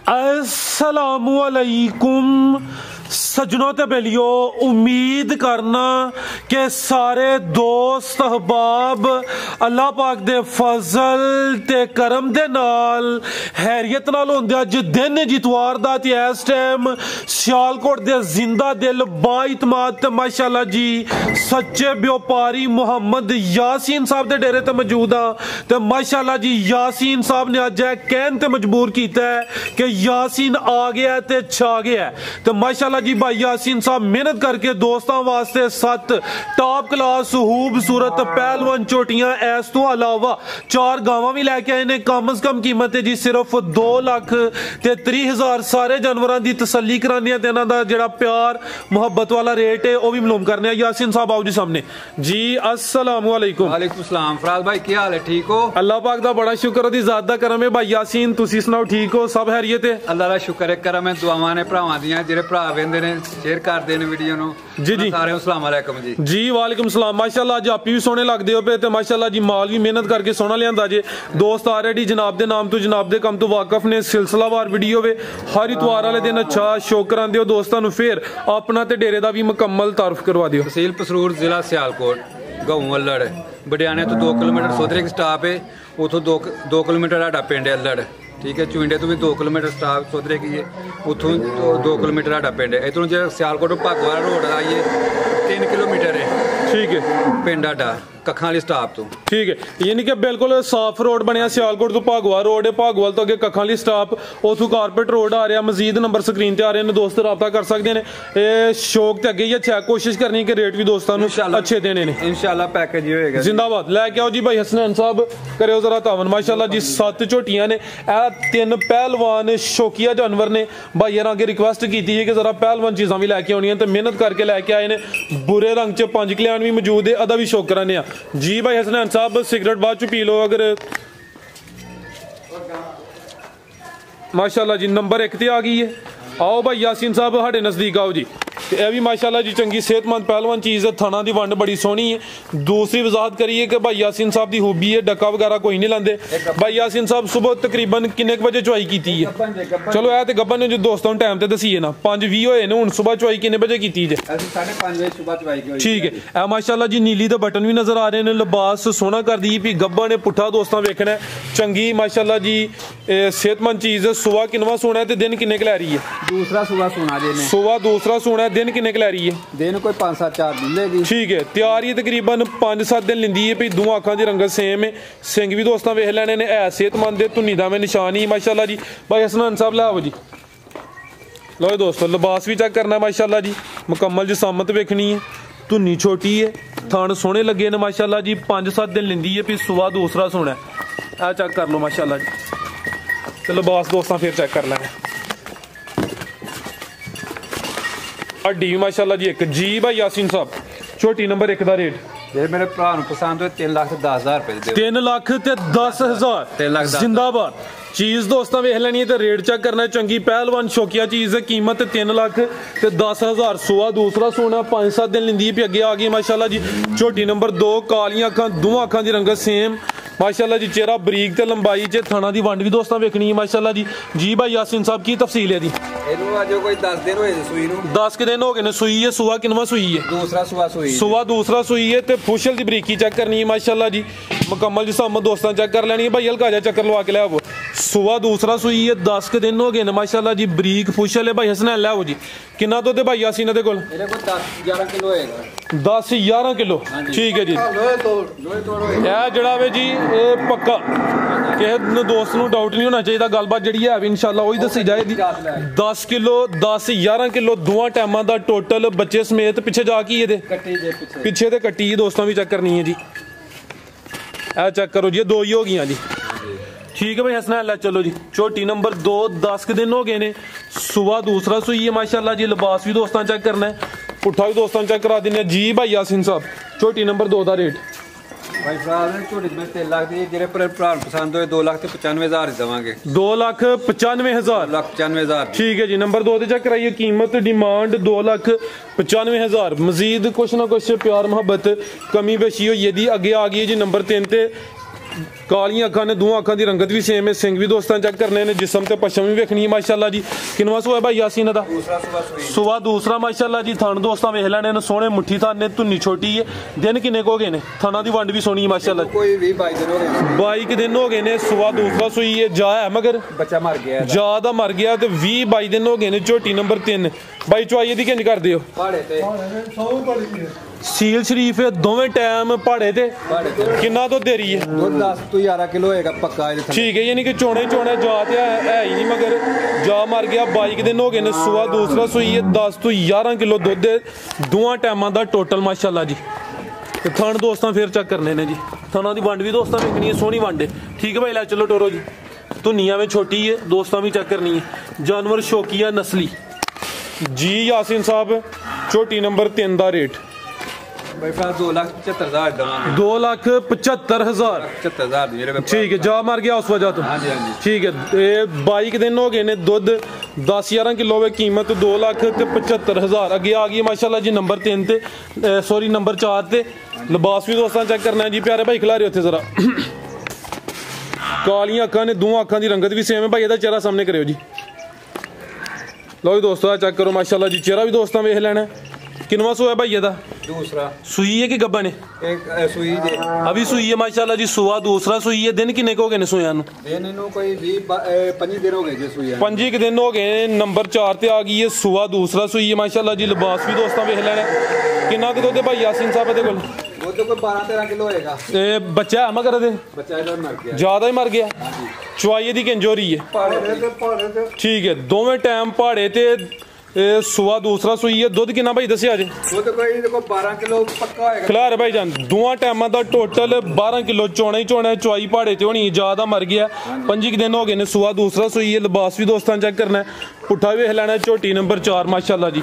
अस्सलामुअलैकुम सजनों ते बेलियो, उम्मीद करना कि सारे दोस्त अहबाब अल्लाह पाक दे फजल ते करम दे नाल हैरियत नाल होंदे। अज दिन जितवार दा ते इस टाइम सियालकोट दे जिंदा दिल बाइतमाद ते माशाअल्लाह जी सच्चे व्यापारी मोहम्मद यासीन साहब दे डेरे ते मौजूद हां। ते माशाअल्लाह जी यासीन साहब ने अज कहन ते मजबूर कीता है कि यासीन आ गया ते छा गया। तो माशाअल्लाह जी भाई यासीन साहब मेहनत करके दोस्तों वास्ते 7 टॉप क्लास खूबसूरत पहलवान चोटियां इस तो अलावा 4 गावां भी लैके आए ने। कम से कम कीमत है जी सिर्फ 2,30,000। सारे जानवरों की तसल्ली करानी है, इन्हां दा जिहड़ा प्यार मुहब्बत वाला रेट है वह भी मालूम करने। यासीन साहब आओ जी सामने जी। अस्सलाम वालेकुम। वालेकुम सलाम। फराज भाई क्या हाल है? ठीक हो? अल्लाह पाक दा बड़ा शुक्र दी ज़ात दा करम है। भाई यासीन तुसी सुनाओ, ठीक हो? सब हैरियत है? अल्लाह दा शुक्र है, करम है, दुआवां ने भरावां दियां। जेहड़े भरा वेंदे ने शेयर करदे ने वीडियो नु जी जी सारे अस्सलाम वालेकुम जी। जी वालेकुम सलाम। माशाल्लाह अज आप भी सोहने लगदे हो पे ते माशाल्लाह जी माल भी मेहनत करके सोहना लियांदा जे। दोस्त ऑलरेडी जनाब दे नाम तो जनाब दे कम तो वाकफ ने। सिलसिलावार वीडियो वे हर इतवार वाले दिन अच्छा शौक करांदे हो दोस्तां नु। फिर अपना ते डेरे दा भी मुकम्मल तारुफ करवा दियो। तहसील पसरूर, जिला सियालकोट, गऊ अल्लड़। बडियाने तो 2 किलोमीटर सोधरे की स्टाप है, उतो 2 किलोमीटर साडा पिंड है अल्लड़। ठीक है, चुंडे तो भी 2 किलोमीटर स्टाप सोधरे की है, उतों 2 किलोमीटर साडा पिंड है। इधरों जो सियालकोट भागोवाल रोड आइए 3 किलोमीटर है। ठीक है, पिंड साडा कखां वाली स्टाप तो। ठीक है, यानी कि बिल्कुल साफ रोड बनया। सियालकोट तो भागोवाल रोड है, भागोवाल तो अगे कखां वाली स्टाप, उथों कारपेट रोड आ रहा। मजीद नंबर स्क्रीन ते आ रहे हैं, दोस्त रब्ता कर सकते हैं। शौक ते अगे ही अच्छा, कोशिश करनी कि रेट भी दोस्तों को अच्छे देने ने इंशाल्लाह। पैकेज होएगा जिंदाबाद। लैके आओ जी भाई हसनैन साहब, करो जरा तावन। माशाल्लाह जी 7 झोटियां ने, 3 पहलवान शौकिया जानवर ने। भाई यार अगे रिक्वेस्ट की है कि जरा पहलवान चीज़ां भी लैके आउणियां, तो मेहनत करके लैके आए ने। बुरे रंग च 5 कल्याण भी मौजूद है, अदा भी शौक कराने जी। भाई हसनैन साहब सिगरेट बाद च पी लो अगर। माशाल्लाह जी नंबर 1 ते आ गई है। आओ भाई यासीन साहब साढ़े नज़दीक आओ जी। यह भी माशाल्लाह जी चंगी सेहतमंद पहलवान चीज़ है। थाना की वंड बड़ी सोहनी है। दूसरी वजाहत करिए कि भाई यासीन साहब की खूबी है, डक्का वगैरह कोई नहीं लाते। भाई यासीन साहब सुबह तकरीबन किन्ने बजे चुआई की है? चलो ऐ तो गब्बन ने जो दोस्तों टाइम तो दसीए ना, 5:20 होए ने। हुण सुबह चुआई किन्ने बजे की जे? 5:30 बजे सुबह चुआई की। ठीक है, ए माशाल्लाह जी नीली तो बटन भी नजर आ रहे हैं, लिबास सोहना कर दी भी। गब्बा ने पुट्ठा दोस्तों वेखना है, चंगी माशाल्लाह जी सेहतमंद चीज़। सुबह किनवा सोना है, दिन किन्ने क लै रही है? दूसरा सुबह सोना जी ने। सुबह दूसरा सोना है, दिन किन्ने क लै रही है? दिन कोई 5-7-4 दिन लेगी। ठीक है, तैयार ही तकरीबन 5-7 दिन लिंदी है। दो अखां दी रंगत सेम है, सिंग भी दोस्तों वेख लैने ने। है सेहतमंद है, धुनी दा में निशान ही माशाल्लाह जी। भाई हसनैन साहब लाओ जी। लो दोस्तों लिबास भी चेक करना माशाल्लाह जी, मुकम्मल जिसामत वेखनी है। धुनी छोटी है, थान सोहने लगे ने माशाल्लाह जी। 5-7 दिन लिंदी है, फिर सुबह दूसरा सोना है। आ चेक कर लो माशाल्लाह जी। तो लिबास दोस्तों फिर चेक कर लेंगे। हड्डी माशाल्लाह जी 1 जी। भाई यासीन साहब छोटी नंबर 1 का रेट जे मेरे भरा पसंद हो 3,10,000 रुपए। 3,10,000 जिंदाबाद। चीज़ दोस्तों वेख लेनी है तो रेट चेक करना। चंगी पहलवान शौकिया चीज़ है, कीमत 3,10,000। सुबह दूसरा सोना 5-7 दिन लिंदी है, अगे आ गई माशाल्लाह जी। छोटी नंबर 2, कालियां अखां, दोवां अखां दी रंगत सेम माशाल्लाह जी। चेहरा बरीक ते लंबाई च। थाना दी वंड भी दोस्तों वेखनी है माशाल्लाह जी। जी भाई यासीन साहब की तफसील है जी? कोई 10 दिन होए सूई नूं। 10 दिन हो गए ने सूई है। सुबह किनवा सूई है? दूसरा सुबह सूई। सुबह दूसरा सूई है। ते फुशल दी बरीकी चेक करनी है माशाल्लाह जी। मुकम्मल जिसामत दोस्तों चेक कर लेनी है। भाई हल्का जा चक्कर लवा के ले आओ। सुबह दूसरा सूई है, 10 के दिन हो गए ने माशाल्लाह जी। बरीक फुशल है। भाई हसनैन ले आओ जी। कितना दुध है भाई यासीन दे कोल? 10-11 किलो होएगा। 10-11 किलो। ठीक है जी। यह जड़ा वे जी पक्का किसी दोस्त को डाउट नहीं होना चाहिए। गलबात जी है भी इंशाल्लाह वही दसी जाएगी। 10 किलो 10-11 किलो दोवां टाइमां दा टोटल बच्चे समेत। पिछे जाके ये पिछे तो कट्टी है दोस्तों भी चेक करनी है जी। ए चेक करो जी, 2 ही हो गई जी। ठीक है भाई हसनैन ला चलो जी। छोटी नंबर 2 10 के दिन हो गए ने। सुबह दूसरा सूई है माशाल्लाह जी। लिबास भी दोस्तों चेक करना है, पुट्ठा भी दोस्तों चेक करा देने जी। भाई यासीन साहब छोटी नंबर 2 का रेट? भाई छोटी में 3 लाख दी, जेरे पर पसंद होए 2,95,000 देवांगे। 2,95,000। 2,95,000। ठीक है जी। नंबर 2 ते चेक कराइए। कीमत डिमांड 2,95,000। मजीद कुछ ना कुछ प्यार मोहब्बत कमी बेशी होई दी। अगे आ गई जी नंबर 3 ते कालियां अखां ने, दोवां अखां दी रंगत भी सेम है, सिंग भी दोस्तों चेक करने ने, जिस्म ते पशम भी वेखनी है माशाल्लाह जी। किनवा सूआ भाई यासीन दा? सुबह दूसरा माशाल्लाह जी। थन दोस्तों वेख लैने ने, सोहने मुट्ठी थन ने, धुन्नी छोटी है। दिन किन्ने को हो गए ने? थना दी वंड भी सोहनी है माशाल्लाह। कोई 22 दिन हो गए ने। सुबह दूसरा सूई है, जा है मगर बच्चा मर गया, जा दा मर गया ते 20-22 दिन हो गए ने। झोटी नंबर 3 भाई चुआई दी किंज कर दियो? सील शरीफ है दोवें टाइम पहाड़े ते किन्ना दुध दे रही है? 10 तो 11 किलो होएगा पक्का। ठीक है, यानी कि चोने जा ते है ही नहीं मगर जा मर गया। 22 दिन हो गए ने। सुबह दूसरा सूई है, 10 तो 11 किलो दुध है दोवां टाइमां दा टोटल माशाल्लाह जी। ते थन दोस्तों फिर चेक करने ने जी। थना दी वंड भी दोस्तों वेखनी है, सोहनी वंड है। ठीक है भाई, लै चलो टोरो जी। धुनिया में छोटी है दोस्तों भी चेक करनी है। जानवर शौकिया नस्ली जी यासीन साहब। झोटी नंबर 3 दा रेट 2,75,000 2,75,000 ठीक है। जा मर गया उस वजह तो? ठीक है। 22 दिन हो गए ने। दुध 10-11 किलो है। कीमत 2,75,000 अगे आ गई माशाल्लाह जी। नंबर 3 ते सॉरी नंबर 4 ते। लिबास भी दोस्तों चेक करना है जी। प्यारे भाई खिला रहे होते जरा। कालियां अखां ने, दोवां अखां दी रंगत भी सेम है। भाई एदा चेहरा सामने करियो जी। लो जी दोस्तों चेक करो माशाल्लाह जी। चेहरा भी दोस्तों वेख लेना। किनवा सूआ है भाई एदा? दूसरा। सुई है कि गब्बन है? एक सुई दे अभी सुई है माशाल्लाह जी। सुआ दूसरा सुई है। दिन किन्ने हो गए ने सुइया नु? दिन इनु कोई 25 दिन हो गए जी सुइया। 25 दिन हो गए। नंबर 4 ते आ गई है। सुआ दूसरा सुई है माशाल्लाह जी। लिबास भी दोस्तों वेख लेना। किन्ना क दुध है भाई यासीन साहब दे कोल? वो तो कोई 12-13 किलो होएगा। ए बच्चा है मगर दे? बच्चा इधर मर गया। ज्यादा ही मर गया। चुआई दी किंज हो रही है? पहाड़े ठीक है। दोवें टाइम पहाड़े ते सुआ दूसरा सुई है। दुध किन्ना भाई दस्या जे? दुध कोई देखो 12 किलो पक्का होएगा। खिला भाई जान दोवां टाइमां दा टोटल 12 किलो चोना ही चोना है। चुआई पहाड़े ते होनी ज्यादा मर गया। 25 दिन हो गए ने। सुआ दूसरा सुई है। लिबास भी दोस्तों चेक करना है। पुट्ठा वेख लेना। झोटी नंबर 4 माशाल्लाह जी।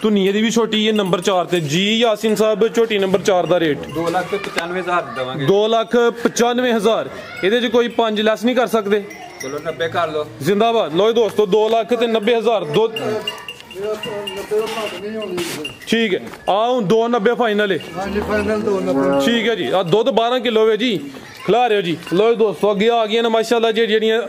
धुनिया दी भी छोटी है। नंबर 4 ते जी यासीन साहब। झोटी नंबर 4 दा रेट 2,95,000 देवांगे। 2,95,000 एदे च कोई 5 लैस नहीं कर सकते? चलो 90 कर लो। जिंदाबाद। लो दोस्तों 2,90,000 दो। ठीक है। आओ 2,90 फाइनल है। ठीक है जी। दुध 12 किलो है जी। खिला रहे हो जी। लो दोस्तों अगे आ गई ना माशाल्लाह जी। जेहड़ियां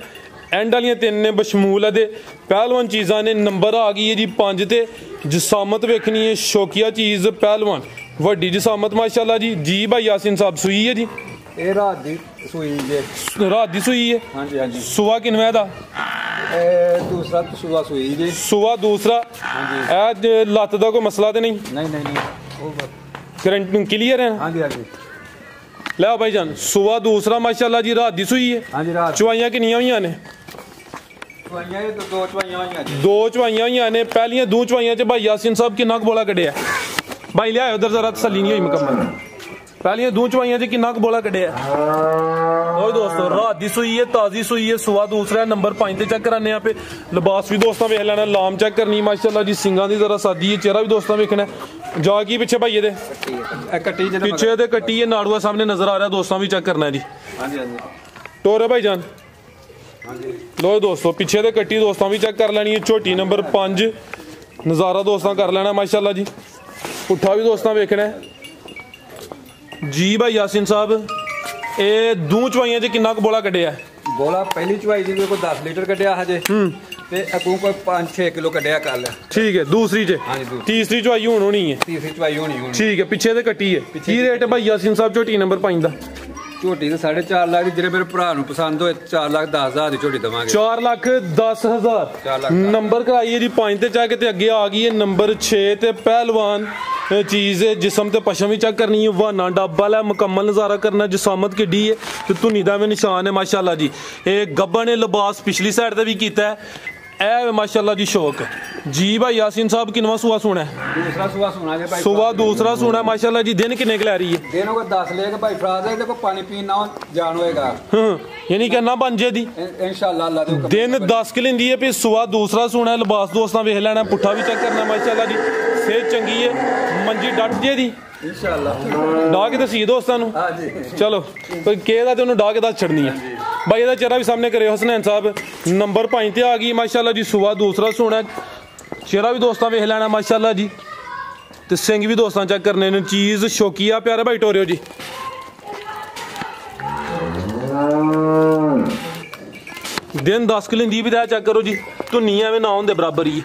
एंड वालियां 3 ने बशमूल है पहलवान चीज़ां ने। नंबर आ गई है जी 5 ते। जिसामत वेखनी है शौकिया चीज़ पहलवान वड्डी जिसामत माशाल्लाह जी। जी भाई यासीन साहब सुई है जी। ਇਹ ਰਾਤ ਦੀ ਸੂਈ ਜੇ। रात दी सुई है? हाँ जी हाँ जी। सुआ किनवे दा? दूसरा सुआ सुई जे। सुआ दूसरा। लत्त दा कोई मसला तो नहीं? नहीं करंट क्लियर है? हाँ जी हाँ जी। लै भाई जान सुआ दूसरा माशाल्लाह जी। रात दी सुई है। हाँ जी रात। चुआइयां किन्नियां होइयां ने? दो चुआइयां होइयां जी। 2 चुआइयां होइयां ने। पहलियां 2 चुआइयां च भाई यासीन साहब किन्ना बोला कड्ढिया? भाई लिया उधर जरा तसल्ली नहीं हुई मुकम्मल। पहलियां 2 चुआइयां च किन्ना बोला कड्ढिया? और दोस्तों रात दी सुई है। ताजी सुई है। सुआ दूसरा। नंबर 5 ते चेक कराने पे। लिबास भी दोस्तों वेख लेना। लाम चेक करनी माशाल्लाह जी। सिंगां दी जरा सादी है। चेहरा भी दोस्तों वेखना। जा की पीछे भाई ये पीछे दे कट्टी है। नाड़ुआ सामने नजर आ रहा है दोस्तों भी चेक करना है जी। टोर है भाई जान। लो दोस्तों पीछे दे कट्टी दोस्तों भी चेक कर लेनी है। झोटी नंबर 5 नज़ारा दोस्तों कर लेना माशाल्लाह जी। पुट्ठा भी दोस्तों वेखना है जी। भाई यासीन साहब ये 2 चुआइयां च किन्ना क बोला कड्ढिया? बोला पहली चुआई जी कोई 10 लीटर कड्ढिया हजे ते अगों कोई 5-6 किलो कड्ढिया कल। ठीक है। दूसरी च? हाँ जी। तीसरी चुआई हुण होनी है। तीसरी चुआई होनी। ठीक है। पीछे दे कट्टी है। की रेट है भाई यासीन साहब झोटी नंबर 5 दा? झोटी तो 4.5 लाख दी। जेरे मेरे भरा नूं पसंद होए 4,10,000 दी झोटी देवांगे। 4,10,000 नंबर कराइए जी 5 ते जाके ते अगे आ गई है नंबर 6 ते पहलवान चीज़ है। जिसम ते पशम भी चेक करनी है। वाना डब्बल है। मुकम्मल नज़ारा करना। जिसामत किड्डी है तो धुनी दा भी निशान है माशाल्लाह जी। ये गब्बा ने लिबास पिछली साइड ते भी कीता है। ए माशाल्लाह जी शौक जी। भाई यासीन साहब किनवा सुआ सुना है? दूसरा सुआ सुना जे भाई। सुआ दूसरा सुना माशाल्लाह जी। दिन किन्ने क लै रही है? दिन को 10 लेके भाई फराज है। देखो पानी पीना जान होएगा। यानी कि ना बन जे दी इंशाल्लाह अल्लाह दे हुक्म। दिन 10 क लेंदी है। फिर सुआ दूसरा सुना है। लिबास दोस्तां वेख लेना। पुट्ठा भी चेक करना माशाल्लाह जी। सेहत चंगी है। मंजी डट जे दी इंशाल्लाह। डाह के दसी दोस्तां नूं। हां जी। चलो कोई केदा ते ओनू डाह के दस छड़नी है भाई। एदा चेहरा भी सामने करे हसनैन साहब। नंबर 5 ते आ गई माशाल्लाह जी। सुआ दूसरा सुना। चेहरा भी दोस्तां वेख लेना माशाल्लाह जी। ते सिंग भी दोस्तां चेक करने ने। चीज़ शौकिया प्यारे भाई टोरियो जी। दिन 10 किलो दी भी चेक करो जी, धुनी एवं ना होंगे बराबर ही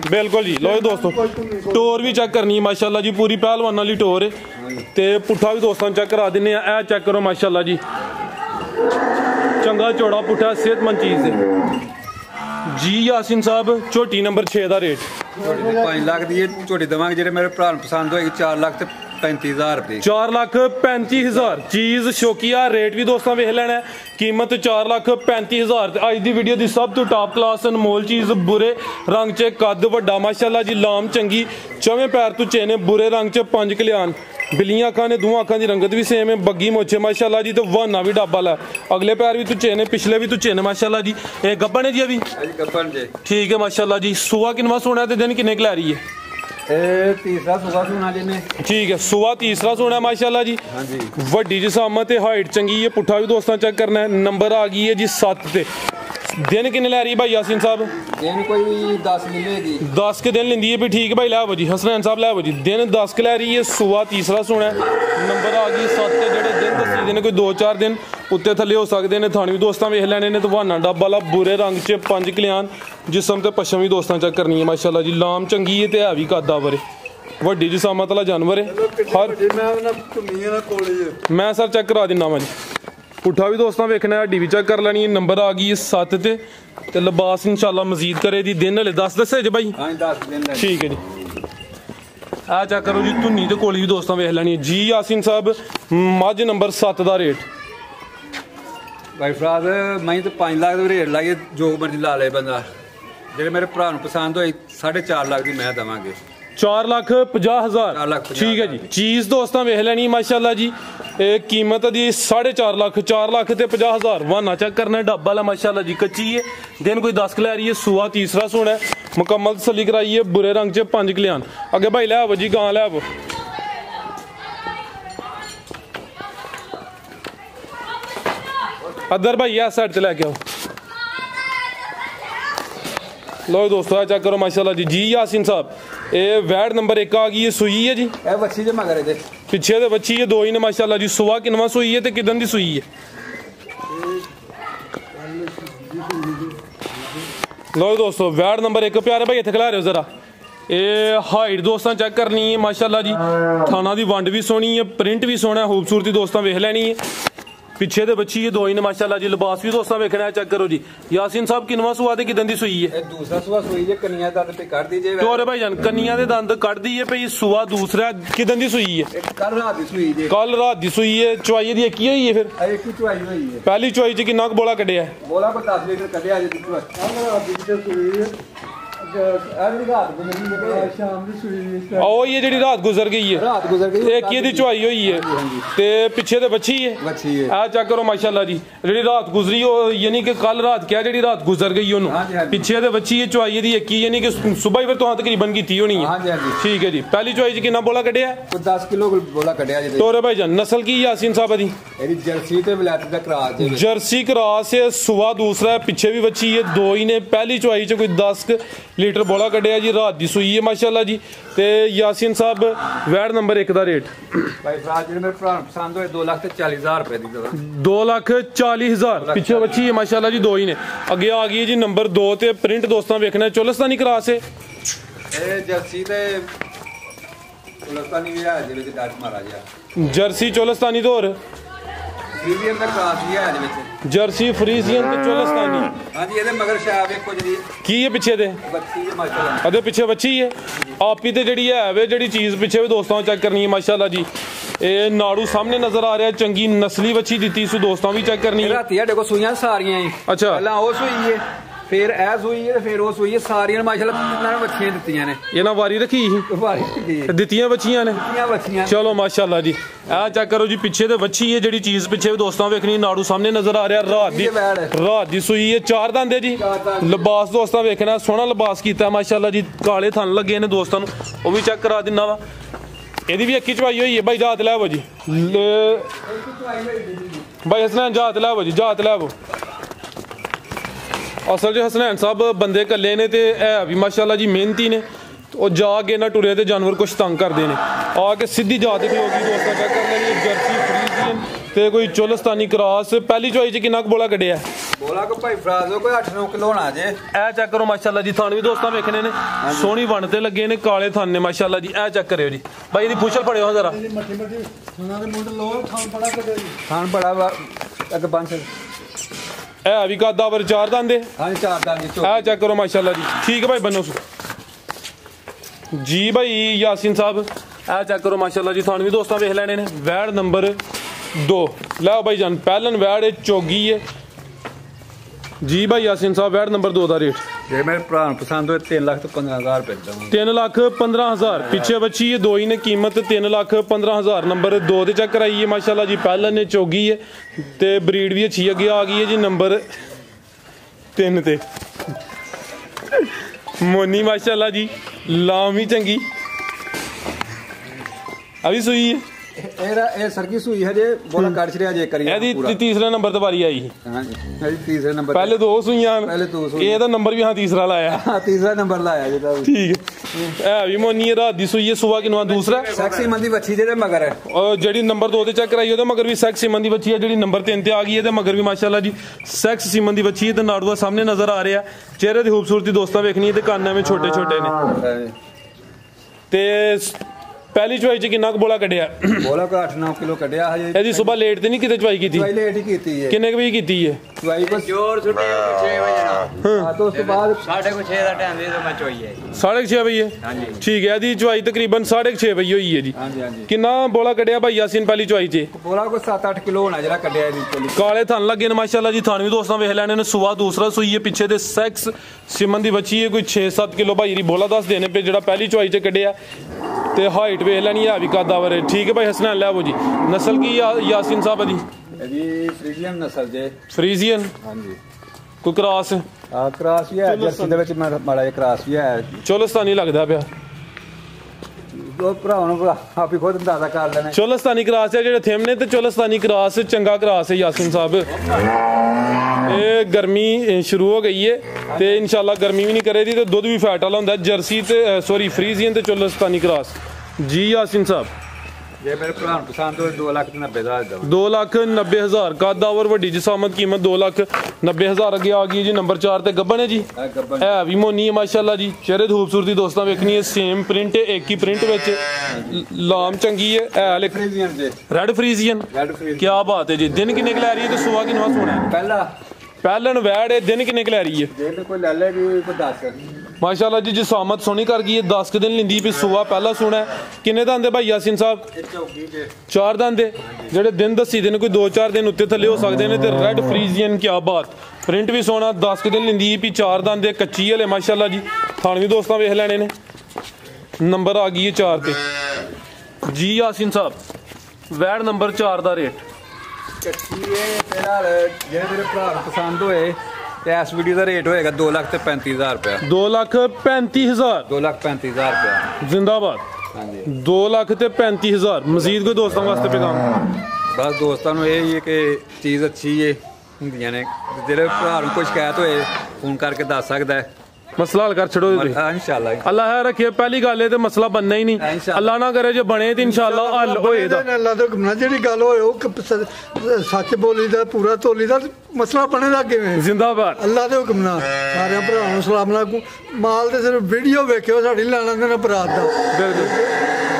बिल्कुल जी। लो दोस्तों टोर भी चेक करनी है माशाल्लाह जी, पूरी पहलवान वाली टोर है। तो पुट्ठा भी दोस्तों चेक करा देने, ए चेक करो माशाल्लाह जी, चंगा चौड़ा पुट्ठा सेहतमंद चीज़ है जी। यासीन साहब झोटी नंबर 6 का रेट 5 लाख की झोटी देवांगे, जेडे मेरे भरा पसंद होएगी 4,35,000 रुपये। 4,35,000 चीज़ शौकिया, रेट भी दोस्तों वेख लेना है, कीमत 4,35,000। अज की वीडियो की सब तो टॉप क्लास अनमोल चीज़, बुरे रंग च कद वड्डा माशाल्लाह जी, लाम चंगी, चवें पैर तो चेने, बुरे रंग च 5 कल्याण, बिल्लियां अखां ने, दोवां अखां की रंगत भी सेम है, बग्गी मोछे माशाल्लाह जी, तो वाना भी डाबा ला, अगले पैर भी तो चेने, पिछले भी तो चेने माशाल्लाह जी। ये गब्बन है जी अभी ठीक है माशाल्लाह जी। सुबह किनवा सोना है तो दिन किन्ने ला रही है? तीसरा सुबह सोना जी ने ठीक है, सुबह तीसरा सोना है माशाल्लाह जी। वड्डी जिसामत है, हाइट चंगी है, पुट्ठा भी दोस्तों चेक करना है। नंबर आ गई है जी 7 ते। दिन किन्ने लै रही है भाई यासीन साहब? दिन कोई 10 मिलेगी, 10 के दिन लेंदी है भी ठीक है भाई, लै जी हसनैन साहब लै जी, दिन 10 के लै रही है, सुबह तीसरा सोना है, नंबर आ गई 7 ते। जेडे दिन दसी देने कोई 2-4 दिन उत्ते थले हो सकते हैं, थाने भी दोस्तों वेख लैने ने, तो बहाना डब्बा वाला बुरे रंग च 5 कल्याण, जिसम ते पश्चिम भी दोस्तों चेक करनी है माशाल्लाह जी। लाम चंगी है, तो है भी कद आवर है, वड्डी जिसामत वाला जानवर है। हर मैं सर चेक करा दिना वा जी, पुट्ठा भी दोस्तों वेखना है, हड्डी भी चेक कर लेनी है। नंबर आ गई 7 ते लिबास इंशाल्लाह मजीद करे दी। दिन हले 10 दसे जी भाई ठीक है जी। आ चेक करो जी, धुनी तो कोली भी दोस्तों वेख लेनी है जी। यासीन साहब मझ नंबर 7 का रेट भाई फराज मैं तो 5 लाख का रेट लाइए, जो मर्जी ला ले बंदा, जेडे मेरे भरा पसंद होई 4.5 लाख की मैं देवांगे। 4,50,000 ठीक है जी। चीज़ दोस्तों वेख लेनी माशाल्लाह जी, कीमत दी 4.5 लाख, 4 लाख ते 50,000। वाना चेक करना डब्बा वाला माशाल्लाह जी, कच्ची है, दिन कोई 10 लै रही है, सुबह तीसरा सोना है, मुकम्मल तसल्ली कराई है, बुरे रंग च 5 कल्याण। अगे भाई लै आवो जी, गां लै आवो। अदर भाई इस साइड से लैके आओ। लो दोस्तों चेक करो माशाल्लाह जी। जी यासीन साहब ये वैड नंबर 1 आ गई है, सूई है जी, बच्ची जे मगर दे पिछे तो बच्ची है, 2 ही ने माशाल्लाह जी। सुबह किनवा सूई है तो किदन दी सूई है? लो दोस्तों वैड नंबर 1 प्यारे भाई इत्थे खिला रहे हो जरा। ये हाइट दोस्तों चेक करनी है माशाल्लाह जी, थाना दी वंड भी सोहनी है, प्रिंट भी सोहना है, खूबसूरती दोस्तों वेख लैनी है। पिछे तो बच्ची है, 2 ही ने माशाल्लाह जी। लिबास भी दोस्तों वेखना है, चेक करो जी। यासीन साहब किनवा सुआ ते किदन दी सूई है? दूसरा सुआ सूई है, कन्निया दंद पे काट दीजिए। तो भाई जान कन्निया दे दंद कट दी है भाई, सुआ दूसरा किदन दी सूई है? कल रात दी सूई है। कल रात दी सूई है। चवाई दी एक ही होई है फिर? एक ही चवाई होई है। पहली चवाई च कितना बोला कड्डिया है? बोला को 10 लीटर कड्डिया जे दी चवाई। कल रात दी सूई है, ओ ये जी रात गुजर गई है, रात गुजर गई, एक ही चुवाई हुई है, ते पिछे तो बच्ची है। आ चेक करो माशाल्लाह जी, जी रात गुजरी हो, यानी कि कल रात क्या जी रात गुजर गई उन्होंने, पिछे तो बच्ची है, चुवाई दी एक ही, यानी कि सुबह फिर तो तकरीबन की होनी है। ठीक है जी। पहली चुवाई च कितना बोला कटिया? 10 किलो बोला कटिया जी। तो भाई जान नस्ल की यासीन साहब दी? जर्सी ते विलायती दा क्रॉस है। जर्सी क्रॉस है, सुबह दूसरा है, पीछे भी बच्ची है, 2 ही ने। पहली चुवाई च कोई 10 लीटर बोला कटिया जी, रात दी सूई है माशाल्लाह जी। ते यासीन साहब वैड नंबर 1 का रेट भाई फराज जी मेरे भरा पसंद होए 2,40,000 रुपए दी दवा। 2,40,000 पीछे बच्ची है माशाल्लाह जी, 2 ही ने। अगे आ गई है जी नंबर 2 ते प्रिंट दोस्तों वेखना है, चोलस्तानी क्रॉस है, जर्सी ते चोलस्तानी भी है जे विच डाट मारा गया। जर्सी चोलस्तानी तो और फ्रीजियन दा क्रॉस भी है जे विच। जर्सी फ्रीजियन ते चोलस्तानी। हां जी, ਇਹਦੇ ਮਗਰ ਸ਼ਾਹ ਵੇਖੋ ਜੀ की है पिछे दे बच्ची है माशाल्लाह। अदे पिछे बच्ची है आपी ते जेडी है वे जेडी चीज पिछे भी दोस्तों चेक करनी है माशाल्लाह जी। ये नाड़ू सामने नजर आ रहा है, चंगी नस्ली बच्ची दी सु दोस्तों भी चेक करनी है। राती ਸਾਡੇ ਕੋਲ ਸੂਈਆਂ ਸਾਰੀਆਂ ਹੀ। अच्छा ਪਹਿਲਾਂ ਉਹ ਸੂਈ ਹੈ, फिर ए सूई है, फिर वो सूई है, सारियां माशाल्लाह कितना बच्चियां दित्तियां ने। ये ना वारी रखी वारी दित्तियां बच्चियां ने, बच्चियां। चलो माशाल्लाह जी। आ चेक करो जी, पिछे ते बच्ची है, जेडी चीज पिछे दोस्तों वेखनी, नाड़ू सामने नजर आ रहा, रात दी सूई है, 4 दंद है जी। लिबास दोस्तों वेखना, सोहना लिबास कीता माशाल्लाह जी, काले थन लगे ने दोस्तों, वो भी चेक करा दिना वा। ਇਹਦੀ भी एक चवाई हुई है भाई, जात लै जी भाई हसनैन, जात लै जी, जात लै। असल च हसनैन साहब बंदे कल्ले ने, ते है भी माशाल्लाह जी मेहनती ने, तो जाके ना टुरे ते जानवर कुछ तंग करते हैं। आके सीधी जात खलोगी दोस्तों चेक कर लेनी, जर्सी फ्रीजियन ਤੇ ਕੋਈ ਚੋਲਸਤਾਨੀ ਕ੍ਰਾਸ। ਪਹਿਲੀ ਚੁਆਈ 'ਚ ਕਿੰਨਾ ਕੁ ਬੋਲਾ ਕੱਢਿਆ? ਬੋਲਾ ਕੋ ਭਾਈ ਫਰਾਜ਼ ਕੋਈ 8-9 ਕਿਲੋ ਹੋਣਾ ਜੇ। ਇਹ ਚੈੱਕ ਕਰੋ ਮਾਸ਼ਾਅੱਲਾ ਜੀ, ਥਣ ਵੀ ਦੋਸਤਾਂ ਵੇਖਣੇ ਨੇ, ਸੋਹਣੀ ਬਣ ਤੇ ਲੱਗੇ ਨੇ, ਕਾਲੇ ਥਣ ਨੇ ਮਾਸ਼ਾਅੱਲਾ ਜੀ। ਇਹ ਚੈੱਕ ਕਰਿਓ ਜੀ ਭਾਈ, ਇਹਦੀ ਪੁੱਛਲ ਫੜਿਓ ਜ਼ਰਾ। ਥਣ ਬੜਾ ਵਾ ਅੱਗ ਬੰਚ। ਇਹ ਵੀ ਕਾਦਾਵਰ 4 ਦੰਦ ਦੇ। ਹਾਂਜੀ 4 ਦੰਦ ਜੀ। ਇਹ ਚੈੱਕ ਕਰੋ ਮਾਸ਼ਾਅੱਲਾ ਜੀ। ਠੀਕ ਹੈ ਭਾਈ ਬੰਨੋ ਜੀ। ਭਾਈ ਯਾਸੀਨ ਸਾਹਿਬ ਇਹ ਚੈੱਕ ਕਰੋ ਮਾਸ਼ਾਅੱਲਾ ਜੀ, ਥਣ ਵੀ ਦੋਸਤਾਂ ਵੇਖ ਲੈਣੇ ਨੇ। ਵੈੜ ਨੰਬਰ 2 ਲਓ ਭਾਈ ਜਾਨ, ਪਹਿਲਨ ਵੈੜ ਚੋਗੀ ਹੈ ਜੀ। ਭਾਈ ਯਾਸੀਨ ਸਾਹਿਬ ਵੈੜ ਨੰਬਰ 2 ਦਾ ਰੇਟ ਜੇ ਮੇਰੇ ਭਰਾ ਨੂੰ ਪਸੰਦ ਹੋਏ 3,15,000 ਰੁਪਏ ਦਵਾਂਗੇ। 3,15,000 ਪਿੱਛੇ ਬੱਚੀ ਹੈ, ਦੋ ਹੀ ਨੇ ਕੀਮਤ 3,15,000। ਨੰਬਰ 2 ਤੇ ਚੈੱਕ ਕਰਾਈਏ ਮਾਸ਼ਾਅੱਲਾ ਜੀ। ਪਹਿਲਨ ਨੇ ਚੋਗੀ ਹੈ ਤੇ ਬਰੀਡ ਵੀ ਅੱਛੀ ਅੱਗੇ ਆ ਗਈ ਹੈ ਜੀ। ਨੰਬਰ 3 ਤੇ ਮੋਨੀ ਮਾਸ਼ਾਅੱਲਾ ਜੀ, ਲਾਮ ਵੀ ਚੰਗੀ ਅभी ਸੂਈ ਹੈ। ਇਹ ਸਰਗੀ ਸੂਈ ਹੈ ਜੇ ਬੋਲਾ ਕੱਢ ਛੜਿਆ ਜੇ ਕਰੀ ਇਹਦੀ ਤੀਸਰੇ ਨੰਬਰ ਤੇ ਵਾਰੀ ਆਈ। ਹਾਂਜੀ ਇਹ ਤੀਸਰੇ ਨੰਬਰ। ਪਹਿਲੇ 2 ਸੂਈਆਂ, ਪਹਿਲੇ 2 ਸੂਈ। ਇਹਦਾ ਨੰਬਰ ਵੀ ਹਾਂ ਤੀਸਰਾ ਲਾਇਆ। ਹਾਂ ਤੀਸਰਾ ਨੰਬਰ ਲਾਇਆ ਜਿਹਦਾ। ਠੀਕ ਹੈ। ਇਹ ਵੀ ਮੋਨੀ ਹੈ, ਰਾਤ ਦੀ ਸੂਈ ਹੈ। ਸੁਬਾ ਕਿਨਵਾ ਦੂਸਰਾ ਸੈਕਸੀ ਮੰਦੀ ਬੱਚੀ ਜਿਹੜੇ ਮਗਰ ਹੈ। ਔਰ ਜਿਹੜੀ ਨੰਬਰ 2 ਤੇ ਚੈੱਕ ਕਰਾਈ ਉਹਦੇ ਮਗਰ ਵੀ ਸੈਕਸ ਸੀਮਨ ਦੀ ਬੱਚੀ ਹੈ। ਜਿਹੜੀ ਨੰਬਰ 3 ਤੇ ਆ ਗਈ ਹੈ ਤੇ ਮਗਰ ਵੀ ਮਾਸ਼ਾਅੱਲਾ ਜੀ ਸੈਕਸ ਸੀਮਨ ਦੀ ਬੱਚੀ ਹੈ। ਤੇ ਨਾੜੂਆ ਸਾਹਮਣੇ ਨਜ਼ਰ ਆ ਰਿਹਾ। ਚਿਹਰੇ ਦੀ ਖੂਬਸੂਰਤੀ ਦੋਸਤਾਂ ਵੇਖਣੀ ਹੈ ਤੇ ਕੰਨ ਐਵੇਂ ਛੋਟੇ ਛੋਟੇ ਨੇ। ਤੇ ਪਹਿਲੀ ਚੁਆਈ 'ਚ ਕਿੰਨਾ ਕੁ ਬੋਲਾ ਕੱਢਿਆ? ਬੋਲਾ ਕੋ 8-9 ਕਿਲੋ ਕੱਢਿਆ ਹਜੇ। ਇਹਦੀ ਸਵੇਰ ਲੇਟ ਤੇ ਨਹੀਂ ਕਿਤੇ ਚੁਆਈ ਕੀਤੀ? ਚੁਆਈ ਲੇਟ ਹੀ ਕੀਤੀ ਹੈ। ਕਿੰਨੇ ਕੁ ਵਜੇ ਕੀਤੀ ਹੈ ਚੁਆਈ ਬਸ ਜੋਰ ਛੁੱਟੀ 6 ਵਜੇ ਨਾਲ। ਹਾਂ ਤੋਂ ਉਸ ਤੋਂ ਬਾਅਦ 6:30 ਦਾ ਟਾਈਮ ਦੇ ਦੋ ਮੈਂ ਚੋਈ ਹੈ। 6:30 ਵਜੇ? ਹਾਂਜੀ ਠੀਕ ਹੈ। ਇਹਦੀ ਚੁਆਈ ਤਕਰੀਬਨ 6:30 ਵਜੇ ਹੋਈ ਹੈ ਜੀ। ਹਾਂਜੀ ਹਾਂਜੀ। ਕਿੰਨਾ ਬੋਲਾ ਕੱਢਿਆ ਭਾਈ ਯਾਸੀਨ ਪਹਿਲੀ ਚੁਆਈ 'ਚ? ਬੋਲਾ ਕੋ 7-8 ਕਿਲੋ ਹੋਣਾ ਜਿਹੜਾ ਕੱਢਿਆ ਇਹਦੀ ਚੋਲੀ। ਕਾਲੇ ਥਣ ਲੱਗੇ ਨੇ ਮਾਸ਼ਾਅੱਲਾ ਜੀ। ਥਣ ਵੀ ਦੋਸਤਾਂ ਵੇਖ ਲੈਣੇ ਨੇ। ਸੁਆ ਦੂਸਰਾ ਸੂਈ ਹੈ, ਪਿੱਛੇ ਦੇ ਸੈਕਸ ਸਿਮਨ ਦੀ ਬੱਚੀ ਹੈ। ਕੋਈ 6-7 ਕਿਲੋ ਭਾਈ ਦੀ ਬੋਲਾ ਦੱਸ ਦੇਣੇ ਪਏ ਜਿਹੜਾ ਪਹਿਲੀ ਚੁਆਈ 'ਚ ਕੱਢਿਆ। ਤੇ ਹਾਈਟ ਵੇਖ ਲੈਣੀ ਹੈ ਵੀ ਕਾਦਾਵਰ। ਠੀਕ ਹੈ ਭਾਈ ਹਸਨੈਨ ਲੈ ਆਵੋ ਜੀ। ਨਸਲ ਕੀ ਯਾਸੀਨ ਸਾਹਿਬ ਦੀ? ਇਹਦੀ ਫਰੀਜ਼ੀਅਨ ਨਸਲ ਜੇ। ਫਰੀਜ਼ੀਅਨ? ਹਾਂਜੀ। ਕੋਈ ਕ੍ਰਾਸ? ਆ ਕ੍ਰਾਸ ਵੀ ਹੈ ਜਰਸੀ ਦੇ ਵਿੱਚ, ਮਾੜਾ ਜਿਹਾ ਕ੍ਰਾਸ ਵੀ ਹੈ। ਚੋਲਸਤਾਨੀ ਲੱਗਦਾ ਪਿਆ। ਦੋ ਭਰਾਵਾਂ ਨੂੰ ਆਪ ਹੀ ਖੁਦ ਅੰਦਾਜ਼ਾ ਕਰ ਲੈਣਾ। ਚੋਲਸਤਾਨੀ ਕ੍ਰਾਸ ਹੈ ਜਿਹੜੇ ਥੇਮ ਨੇ, ਤੇ ਚੋਲਸਤਾਨੀ ਕ੍ਰਾਸ ਚੰਗਾ ਕ੍ਰਾਸ ਹੈ ਯਾਸੀਨ ਸਾਹਿਬ। ਇਹ ਗਰਮੀ ਸ਼ੁਰੂ ਹੋ ਗਈ ਹੈ ਤੇ ਇਨਸ਼ਾਅੱਲਾ ਗਰਮੀ ਵੀ ਨਹੀਂ ਕਰੇਗੀ ਤੇ ਦੁੱਧ ਵੀ ਫੈਟ ਵਾਲਾ ਹੁੰਦਾ। ਜਰਸੀ ਤੇ ਸੌਰੀ ਫਰੀਜ਼ੀਅਨ ਤੇ ਚੋਲਸਤਾਨੀ ਕ੍ਰਾਸ ਜੀ ਯਾਸੀਨ ਸਾਹਿਬ। ਜੇ ਮੇਰੇ ਭਰਾ ਨੂੰ ਪਸੰਦ ਹੋਏ 2,90,000 ਦਵਾਂ। 2,90,000 ਕਾਦਾਵਰ ਵੱਡੀ ਜਿਸਾਮਤ ਕੀਮਤ 2,90,000 ਅੱਗੇ ਆ ਗਈ ਜੀ। ਨੰਬਰ 4 ਤੇ ਗੱਬਨ ਹੈ ਜੀ। ਇਹ ਵੀ ਮੋਨੀ ਹੈ ਮਾਸ਼ਾਅੱਲਾ ਜੀ। ਚਿਹਰੇ ਦੀ ਖੂਬਸੂਰਤੀ ਦੋਸਤਾਂ ਵੇਖਣੀ ਹੈ। ਸੇਮ ਪ੍ਰਿੰਟ ਹੈ, ਇੱਕ ਹੀ ਪ੍ਰਿੰਟ ਵਿੱਚ ਲਾਮ ਚੰਗੀ ਹੈ। ਇਹ ਫਰੀਜ਼ੀਅਨ ਜੇ। Red Friesian. ਕੀ ਬਾਤ ਹੈ ਜੀ। ਦਿਨ ਕਿੰਨੇ ਕੁ ਲੈ ਰਹੀ ਹੈ ਤੇ ਸੁਆ ਕਿੰਨਾ ਸੋਣਾ ਹੈ? ਪਹਿਲਣ ਵੈੜ ਹੈ। ਦਿਨ ਕਿੰਨੇ ਕੁ ਲੈ ਰਹੀ ਹੈ? ਜੇ ਕੋਈ ਲੈ ਲੈ ਜੀ ਕੋਈ 10 ਮਾਸ਼ਾਅੱਲਾ ਜੀ। ਜਿਸਾਮਤ ਸੋਹਣੀ ਕਰ ਗਈ ਹੈ। 10 ਦਿਨ ਲਿੰਦੀ ਵੀ ਸੁਆ ਪਹਿਲਾ ਸੋਣਾ। ਕਿੰਨੇ ਦੰਦ ਭਾਈ ਯਾਸੀਨ ਸਾਹਿਬ? 4 ਦੰਦ। ਜਿਹੜੇ ਦਿਨ ਦੱਸੀ ਦੇ ਨੇ ਕੋਈ 2-4 ਦਿਨ ਉੱਤੇ ਥੱਲੇ ਹੋ ਸਕਦੇ ਨੇ। ਤੇ ਰੈਡ ਫਰੀਜ਼ੀਅਨ ਕੀ ਬਾਤ। ਪ੍ਰਿੰਟ ਵੀ ਸੋਹਣਾ। 10 ਦਿਨ ਲਿੰਦੀ ਵੀ 4 ਦੰਦ ਦੇ। ਕੱਚੀ ਹਲੇ ਮਾਸ਼ਾਅੱਲਾ ਜੀ। ਥਣ ਵੀ ਦੋਸਤਾਂ ਵੇਖ ਲੈਣੇ ਨੇ। ਨੰਬਰ ਆ ਗਈ ਹੈ 4 ਤੇ ਜੀ ਯਾਸੀਨ ਸਾਹਿਬ। ਵੈੜ ਨੰਬਰ 4 ਦਾ ਰੇਟ ਕੱਚੀ ਹੈ ਤੇਰਾ। ਜਿਹੜੇ ਮੇਰੇ ਭਰਾ ਨੂੰ ਪਸੰਦ ਹੋਏ ਤੇ ਇਸ ਵੀਡੀਓ ਦਾ ਰੇਟ ਹੋਏਗਾ 2,35,000 ਰੁਪਏ। 2,35,000? 2,35,000 ਰੁਪਏ ਜ਼ਿੰਦਾਬਾਦ। ਹਾਂਜੀ 2,35,000। ਮਜ਼ੀਦ ਕੋਈ ਦੋਸਤਾਂ ਵਾਸਤੇ ਪੈਗਾਮ? ਬਸ ਦੋਸਤਾਂ ਨੂੰ ਇਹ ਹੀ ਹੈ ਕਿ ਚੀਜ਼ ਅੱਛੀ ਹੈ ਹੁੰਦੀਆਂ ਨੇ। ਜਿਹੜੇ ਭਰਾ ਨੂੰ ਕੋਈ ਸ਼ਿਕਾਇਤ ਹੋਏ ਫੋਨ ਕਰਕੇ ਦੱਸ ਸਕਦਾ ਹੈ। ਮਸਲਾ ਹੱਲ ਕਰ ਛੱਡੋ ਜੀ। ਇਨਸ਼ਾਅੱਲਾ ਅੱਲਾਹ ਹੈ ਰੱਖੇ। ਪਹਿਲੀ ਗੱਲ ਇਹ ਤੇ ਮਸਲਾ ਬਣਨਾ ਹੀ ਨਹੀਂ। ਅੱਲਾਹ ਨਾ ਕਰੇ ਜੇ ਬਣੇ ਤੇ ਇਨਸ਼ਾਅੱਲਾ ਹੱਲ ਹੋਏਗਾ। ਅੱਲਾਹ ਤੋਂ ਘੁੰਮਣਾ ਜਿਹੜੀ ਗੱਲ ਹੋਏ ਉਹ ਸੱਚ ਬੋਲੀ ਦਾ ਪੂਰਾ ਤੋਲੀ ਦਾ ਮਸਲਾ ਬਣੇਗਾ ਕਿਵੇਂ? ਜ਼ਿੰਦਾਬਾਦ। ਅੱਲਾਹ ਦੇ ਹੁਕਮ ਨਾਲ ਸਾਰਿਆਂ ਭਰਾਵਾਂ ਨੂੰ ਸਲਾਮ ਅਲੈਕੁਮ। ਮਾਲ ਤੇ ਸਿਰਫ ਵੀਡੀਓ ਵੇਖਿਓ ਸਾਡੀ ਲੈਣਾ ਦੇਣਾ ਬਰਾਤ ਦਾ। ਬਿਲਕੁਲ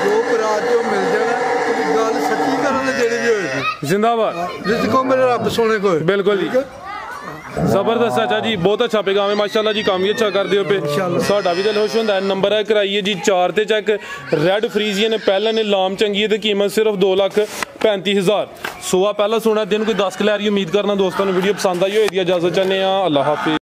ਜੋ ਬਰਾਤ ਜੋ ਮਿਲ ਜਾਣਾ ਉਹਦੀ ਗੱਲ ਸੱਚੀ ਕਰਨ ਦੀ ਜਿਹੜੀ ਵੀ ਹੋਏਗੀ। ਜ਼ਿੰਦਾਬਾਦ। ਰਿਜ਼ਕੋ ਮੇਰੇ ਰੱਬ ਸੋਹਣੇ ਕੋਲ। ਬਿਲकुल जी। ਜ਼ਬਰਦਸਤ ਚਾਚਾ ਜੀ। ਬਹੁਤ ਅੱਛਾ ਪੈਗਾਮ ਹੈ ਮਾਸ਼ਾਅੱਲਾ ਜੀ। ਕੰਮ ਵੀ ਅੱਛਾ ਕਰਦੇ ਹੋ ਪਏ। ਸਾਡਾ ਵੀ ਦਿਲ ਖੁਸ਼ ਹੁੰਦਾ ਹੈ। ਨੰਬਰ ਹੈ ਕਰਾਈਏ ਜੀ 4 ਤੇ ਚੈੱਕ। ਰੈਡ ਫਰੀਜ਼ੀਅਨ ਪਹਿਲਾਂ ਨੇ ਲਾਮ ਚੰਗੀ ਹੈ ਤੇ ਕੀਮਤ ਸਿਰਫ 2,35,000। ਸੁਆ ਪਹਿਲਾ ਸੋਣਾ। ਦਿਨ ਕੋਈ 10 ਲੈ ਰਹੀ। ਉਮੀਦ ਕਰਨਾ ਦੋਸਤਾਂ ਨੂੰ ਵੀਡੀਓ ਪਸੰਦ ਆਈ ਹੋਏਗੀ। ਇਜਾਜ਼ਤ ਚਾਹੁੰਦੇ ਹਾਂ। ਅੱਲਾਹ ਹਾਫਿਜ਼।